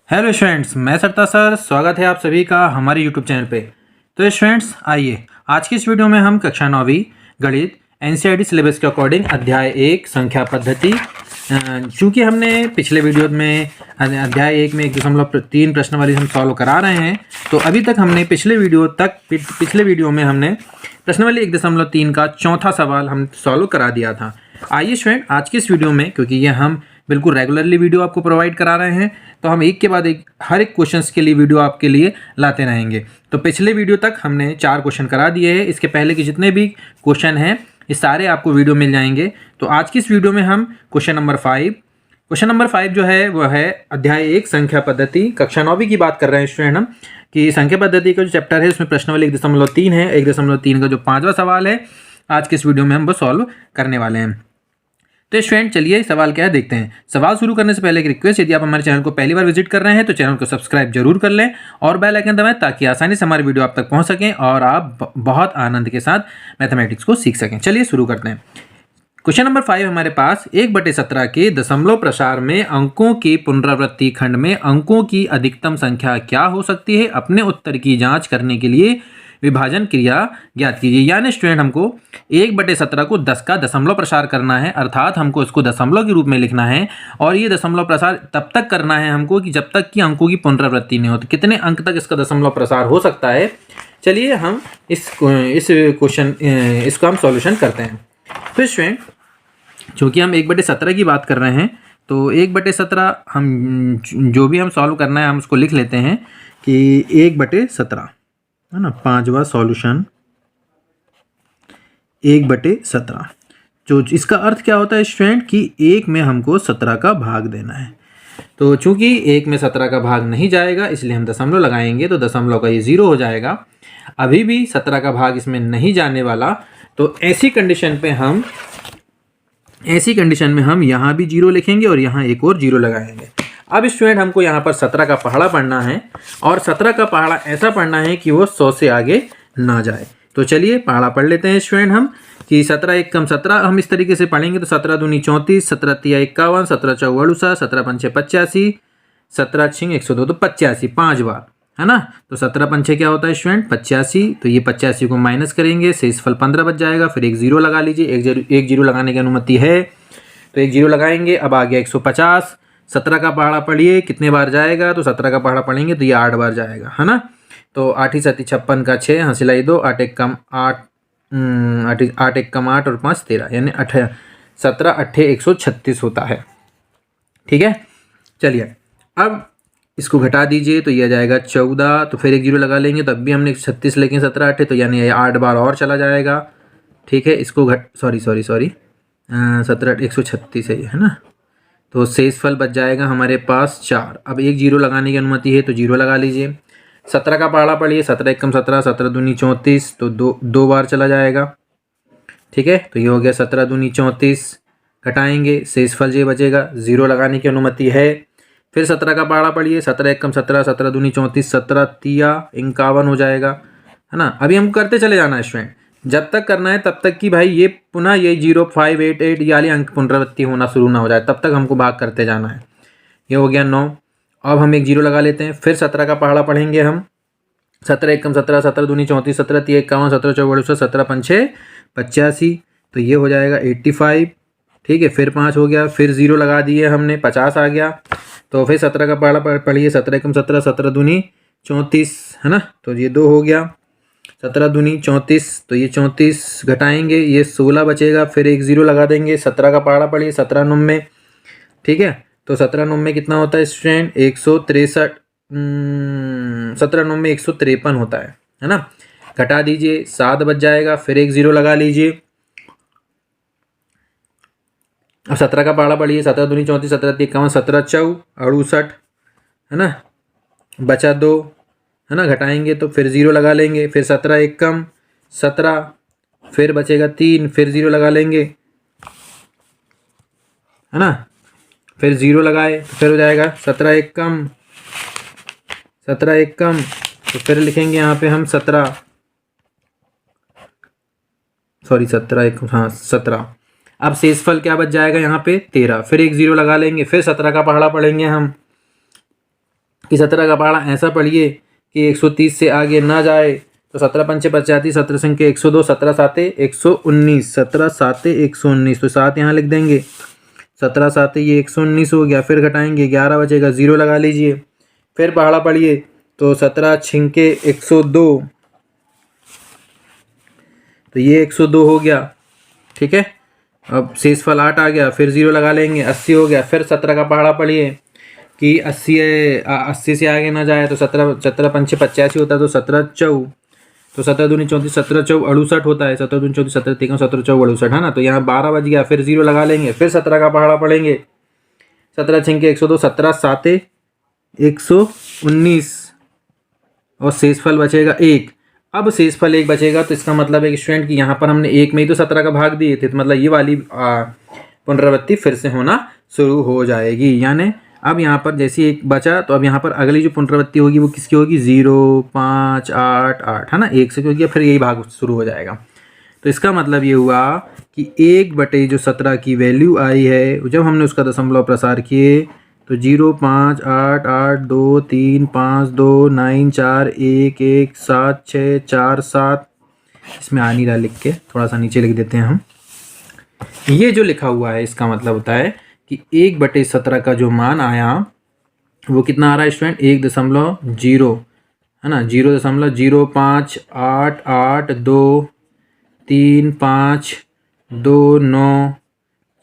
Hello students, मैं सरता sir स्वागत है आप सभी का हमारे यूट्यूब चैनल पे। तो स्टूडेंट्स आइए आज की इस वीडियो में हम कक्षा 9वीं गणित एनसीईआरटी सिलेबस के अकॉर्डिंग अध्याय 1 संख्या पद्धति, चूँकि हमने पिछले वीडियो में अध्याय 1 में 1.3 प्रश्न वाली हम सॉल्व करा रहे हैं, तो अभी तक हमने पिछले वीडियो में हमने प्रश्न वाली 1.3 का चौथा सवाल हम सॉल्व करा दिया था। आइए स्टूडेंट आज की इस वीडियो में, क्योंकि ये हम बिल्कुल रेगुलरली वीडियो आपको प्रोवाइड करा रहे हैं, तो हम एक के बाद एक हर एक क्वेश्चंस के लिए वीडियो आपके लिए लाते रहेंगे। तो पिछले वीडियो तक हमने 4 क्वेश्चन करा दिए हैं। इसके पहले के जितने भी क्वेश्चन हैं ये सारे आपको वीडियो मिल जाएंगे। तो आज की इस वीडियो में हम क्वेश्चन नंबर 5 जो है वह है अध्याय 1 संख्या पद्धति, कक्षा 9वीं की बात कर रहे हैं स्टूडेंट हम, कि संख्या पद्धति का जो चैप्टर है उसमें प्रश्नावली 1.3 है। 1.3 का जो 5वां सवाल है आज के इस वीडियो में हम वो सॉल्व करने वाले हैं। तो स्टूडेंट चलिए सवाल क्या है देखते हैं। सवाल शुरू करने से पहले एक रिक्वेस्ट, यदि आप हमारे चैनल को पहली बार विजिट कर रहे हैं तो चैनल को सब्सक्राइब जरूर कर लें और बेल आइकन दबाएं ताकि आसानी से हमारे वीडियो आप तक पहुंच सकें और आप बहुत आनंद के साथ मैथमेटिक्स को सीख सकें। चलिए शुरू करते हैं। क्वेश्चन नंबर 5 हमारे पास 1/17 के दशमलव प्रसार में अंकों के पुनरावृत्ति खंड में अंकों की अधिकतम संख्या क्या हो सकती है, अपने उत्तर की जांच करने के लिए विभाजन क्रिया ज्ञात कीजिए। यानी स्टूडेंट हमको 1/17 को 10 का दशमलव प्रसार करना है, अर्थात हमको इसको दशमलव के रूप में लिखना है और ये दशमलव प्रसार तब तक करना है हमको कि जब तक कि अंकों की पुनरावृत्ति नहीं हो। तो कितने अंक तक इसका दशमलव प्रसार हो सकता है, चलिए हम इसको हम सॉल्यूशन करते हैं। तो स्टूडेंट चूँकि हम 1/17 की बात कर रहे हैं तो 1/17 हम जो भी हम सॉल्व करना है हम उसको लिख लेते हैं कि 1/17 है ना, 5वां सॉल्यूशन 1/17। जो इसका अर्थ क्या होता है स्टूडेंट कि 1 में हमको 17 का भाग देना है। तो चूंकि 1 में 17 का भाग नहीं जाएगा इसलिए हम दशमलव लगाएंगे, तो दशमलव का ये 0 हो जाएगा। अभी भी 17 का भाग इसमें नहीं जाने वाला, तो ऐसी कंडीशन में हम यहाँ भी 0 लिखेंगे और यहाँ एक और 0 लगाएंगे। अब स्टूडेंट हमको यहाँ पर 17 का पहाड़ा पढ़ना है और 17 का पहाड़ा ऐसा पढ़ना है कि वो 100 से आगे ना जाए। तो चलिए पहाड़ा पढ़ लेते हैं स्टूडेंट हम कि 17 1 कम 17 हम इस तरीके से पढ़ेंगे। तो 17 दूनी 34, 17 तिया 51, 17 चौवा 68, 17 पंचे 85, 17 छिंग 102, तो 85 5 बार है ना। तो 17 पंचे क्या होता है स्टूडेंट 85, तो ये 85 को माइनस करेंगे, शेषफल 15 बच जाएगा। फिर एक 0 लगा लीजिए, एक जीरो लगाने की अनुमति है तो एक 0 लगाएंगे। अब आ गया 150। 17 का पहाड़ा पढ़िए कितने बार जाएगा, तो 17 का पहाड़ा पढ़ेंगे तो ये 8 बार जाएगा है ना। तो 8 7 56 का 6, हाँ सिलाई 2, 8 1 कम 8, 8 1 कम 8 और 5 13, यानी 17 8 136 होता है। ठीक है, चलिए अब इसको घटा दीजिए तो ये आ जाएगा 14। तो फिर एक 0 लगा लेंगे, तब भी हमने 36 लेकिन 17 8, तो यानी 8 बार और चला जाएगा। ठीक है, इसको सॉरी 17 136 है ना। तो शेषफल बच जाएगा हमारे पास 4। अब एक 0 लगाने की अनुमति है तो 0 लगा लीजिए। 17 का पहाड़ा पढ़िए, 17 1 कम 17, 17 दूनी 34, तो दो बार चला जाएगा। ठीक है, तो ये हो गया 17 दूनी 34, घटाएंगे शेषफल ये बचेगा, 0 लगाने की अनुमति है। फिर 17 का पहाड़ा पढ़िए, 17 1 कम 17, 17 दूनी 34, 17 तिया 51 हो जाएगा है ना। अभी हमको करते चले जाना है स्टूडेंट, जब तक करना है तब तक कि भाई ये पुनः ये 0 5 8 8 वाली अंक पुनरावृत्ति होना शुरू ना हो जाए, तब तक हमको भाग करते जाना है। ये हो गया 9। अब हम एक 0 लगा लेते हैं। फिर 17 का पहाड़ा पढ़ेंगे हम, 17 1 कम 17, 17 दूनी 34, 17 तिया 51, 17 चौवा 68, 17 पंचे 85, तो ये हो जाएगा 85। ठीक है, फिर 5 हो गया, फिर 0 लगा दिए हमने, 50 आ गया। तो फिर 17 का पहाड़ा पढ़िए, 17 1 17, 17 दूनी 34 है ना, तो ये 2 हो गया। 17 दूनी 34, तो ये 34 घटाएंगे, ये 16 बचेगा। फिर एक 0 लगा देंगे। 17 का पहाड़ा पढ़िए, 17 9, ठीक है। तो 17 9 कितना होता है स्टूडेंट 163, 17 9 153 होता है ना। घटा दीजिए, 7 बच जाएगा। फिर एक 0 लगा लीजिए। अब 17 का पहाड़ा पढ़िए, 17 दूनी 34, 17 तिया 51, 17 चौ 68 है ना, बचा 2 है ना, घटाएंगे तो फिर 0 लगा लेंगे। फिर 17 1 कम 17, फिर बचेगा 3, फिर 0 लगा लेंगे है ना। फिर 0 लगाए तो फिर हो जाएगा 17 1 कम, 17 1 कम, तो फिर लिखेंगे यहाँ पे हम 17 1 हाँ 17। अब शेषफल क्या बच जाएगा यहाँ पे 13। फिर एक 0 लगा लेंगे। फिर 17 का पहाड़ा पढ़ेंगे हम, कि 17 का पहाड़ा ऐसा पढ़िए कि 130 से आगे ना जाए। तो 17 पंचे 85, 17 संख्या 102, 17 साते 119, 17 साते 119, तो 7 यहाँ लिख देंगे। 17 साते ये 119 हो गया। फिर घटाएंगे 11 बचेगा, 0 लगा लीजिए। फिर पहाड़ा पढ़िए तो 17 छिंके 102, तो ये 102 हो गया। ठीक है, अब शेषफल 8 आ गया, फिर 0 लगा लेंगे, 80 हो गया। फिर 17 का पहाड़ा पढ़िए कि 80 से आगे ना जाए। तो 17 पंचे 85 होता है, तो 17 चौ, तो 17 दूनी 34, 17 चौ 68 होता है। 17 दूनी 34, 17 तीन 17 चौ 68 है ना। तो यहाँ 12 बज गया, फिर 0 लगा लेंगे। फिर 17 का पहाड़ा पढ़ेंगे, 17 छिंके 102, 17 साते 119, और शेषफल बचेगा 1। अब शेषफल 1 बचेगा, तो इसका मतलब है कि स्टूडेंट कि यहाँ पर हमने 1 में ही तो 17 का भाग दिए थे, तो मतलब ये वाली पुनरावृत्ति फिर से होना शुरू हो जाएगी। यानी अब यहाँ पर जैसे 1 बचा, तो अब यहाँ पर अगली जो पुनरावृत्ति होगी वो किसकी होगी? 0, 5, 8, 8 है ना, 1 से क्योंकि फिर यही भाग शुरू हो जाएगा। तो इसका मतलब ये हुआ कि 1 बटे जो 17 की वैल्यू आई है, जब हमने उसका दशमलव प्रसार किए तो 0, 5, 8, 8, 2, 3, 5, 2, 9, 4, 1, 1, 7, 6, 4, 7, इसमें आ नहीं रहा लिख के, थोड़ा सा नीचे लिख देते हैं हम। ये जो लिखा हुआ है इसका मतलब होता है कि 1/17 का जो मान आया वो कितना आ रहा है स्टूडेंट? 1.0 है ना, 0.8, 8, 2, 3, 5, 2, 9,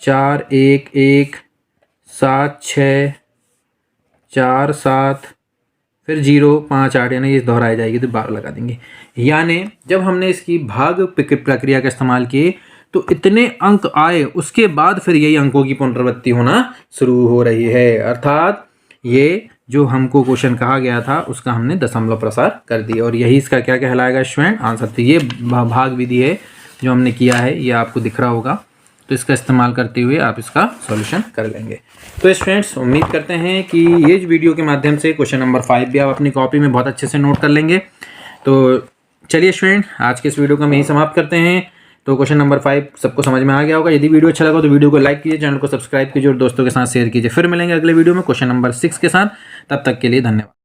4, 1, 1, 7, 6, 4, 7, फिर 0, 5, 8, यानी ये दोहराई जाएगी तो 12 लगा देंगे। यानी जब हमने इसकी भाग प्रक्रिया का इस्तेमाल किए तो इतने अंक आए, उसके बाद फिर यही अंकों की पुनरावृत्ति होना शुरू हो रही है। अर्थात ये जो हमको क्वेश्चन कहा गया था उसका हमने दशमलव प्रसार कर दिया, और यही इसका क्या कहलाएगा स्टूडेंट? आंसर। तो ये भाग विधि है जो हमने किया है, ये आपको दिख रहा होगा, तो इसका इस्तेमाल करते हुए आप इसका सॉल्यूशन कर लेंगे। तो स्टूडेंट्स उम्मीद करते हैं कि ये वीडियो के माध्यम से क्वेश्चन नंबर 5 भी आप अपनी कॉपी में बहुत अच्छे से नोट कर लेंगे। तो चलिए स्टूडेंट, आज के इस वीडियो को हम यहीं समाप्त करते हैं। तो क्वेश्चन नंबर 5 सबको समझ में आ गया होगा। यदि वीडियो अच्छा लगा तो वीडियो को लाइक कीजिए, चैनल को सब्सक्राइब कीजिए और दोस्तों के साथ शेयर कीजिए। फिर मिलेंगे अगले वीडियो में क्वेश्चन नंबर 6 के साथ। तब तक के लिए धन्यवाद।